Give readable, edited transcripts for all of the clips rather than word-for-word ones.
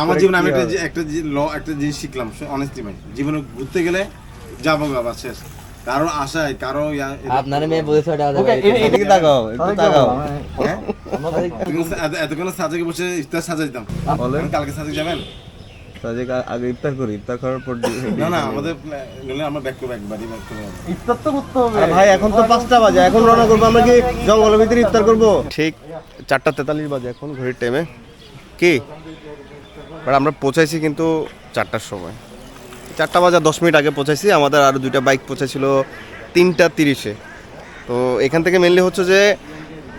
আমার জীবনে আমি একটা জিনিস শিখলাম অনেস্টলি ভাই, জীবনে ঘুরতে গেলে যাবো বাবা শেষ, কারো আশায় কারো আপনার মেয়ে বলেছে এদিকে তাকাও, একটু তাকাও। এতক্ষণ সাজেকে বসে ইফতার সাজাই দিতাম। বলেন। কালকে সাজেক যাবেন? সাজেক আগে ইফতার করি, ইফতার করার পর না আমাদের আমরা ব্যাক করবো, একবারই ব্যাক করবো। ইফতার তো করতে হবে ভাই, এখন তো 5টা বাজে, এখন রওনা করবো। আমরা কি জঙ্গলের ভিতরে ইফতার করবো? ঠিক 4:43 বাজে এখন ঘড়ির টাইমে কি, বাট আমরা পৌঁছাইছি কিন্তু 4টার সময়। 4টা বাজে 10 মিনিট আগে পৌঁছাইছি। আমাদের আরও 2টা বাইক পৌঁছেছিল 3:30-এ। তো এখান থেকে মেনলি হচ্ছে যে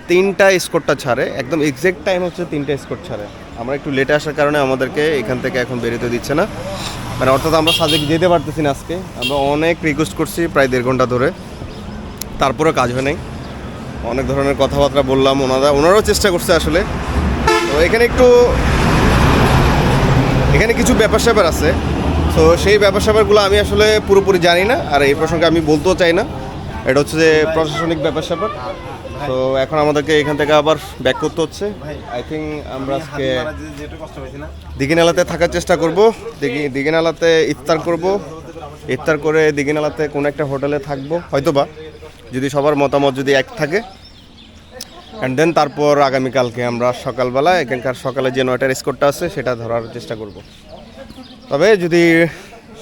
3টা স্কোরটা ছাড়ে, একদম এক্সাক্ট টাইম হচ্ছে 3টা স্কোর ছাড়ে। আমরা একটু লেটে আসার কারণে আমাদেরকে এখান থেকে এখন বেরোতে দিচ্ছে না, মানে অর্থাৎ আমরা সাজেক যেতে পারতেছি না আজকে। আমরা অনেক রিকোয়েস্ট করছি প্রায় 1.5 ঘন্টা ধরে, তারপরেও কাজ হয় নাই। অনেক ধরনের কথাবার্তা বললাম, ওনারাও চেষ্টা করছে আসলে। তো এখানে কিছু ব্যাপার স্যাপার আছে, তো সেই ব্যাপার স্যাপারগুলো আমি আসলে পুরোপুরি জানি না, আর এই প্রসঙ্গে আমি বলতেও চাই না। এটা হচ্ছে যে প্রশাসনিক ব্যাপার স্যাপার। তো এখন আমাদেরকে এখান থেকে আবার ব্যাক করতে হচ্ছে। আই থিঙ্ক আমরা আজকে দিঘিনালাতে থাকার চেষ্টা করব। দিঘিনালাতে ইফতার করব, ইফতার করে দিঘিনালাতে কোনো একটা হোটেলে থাকবো হয়তোবা, যদি সবার মতামত যদি এক থাকে। অ্যান্ড দেন তারপর আগামীকালকে আমরা সকালবেলা এখানকার সকালে যে 9টার স্কোরটা আছে সেটা ধরার চেষ্টা করব। তবে যদি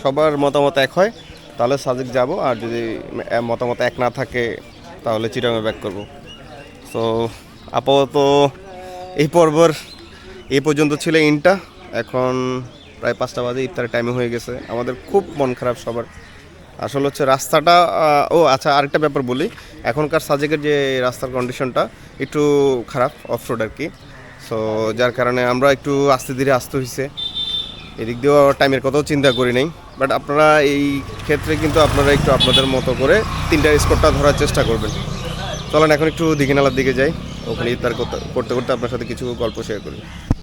সবার মতামত এক হয় তাহলে সাজেক যাব, আর যদি মতামত এক না থাকে তাহলে চিটাগাং ব্যাক করব। সো আপাতত এই পর্বর এই পর্যন্ত ছিল ইনটা। এখন প্রায় 5টা বাজে, ইফতারের টাইমে হয়ে গেছে। আমাদের খুব মন খারাপ সবার। আসলে হচ্ছে রাস্তাটা, আচ্ছা আরেকটা ব্যাপার বলি, এখনকার সাজেকের যে রাস্তার কন্ডিশনটা একটু খারাপ, অফ রোড আর কি। সো যার কারণে আমরা একটু আস্তে ধীরে আসতে হয়েছে। এদিক দিয়েও টাইমের কথাও চিন্তা করি নাই। বাট আপনারা এই ক্ষেত্রে কিন্তু আপনারা একটু আপনাদের মতো করে 3টা স্কোরটা ধরার চেষ্টা করবেন। চলেন এখন একটু দিঘিনালার দিকে যাই, ওখানে ইফতার করতে করতে আপনার সাথে কিছু গল্প শেয়ার করি।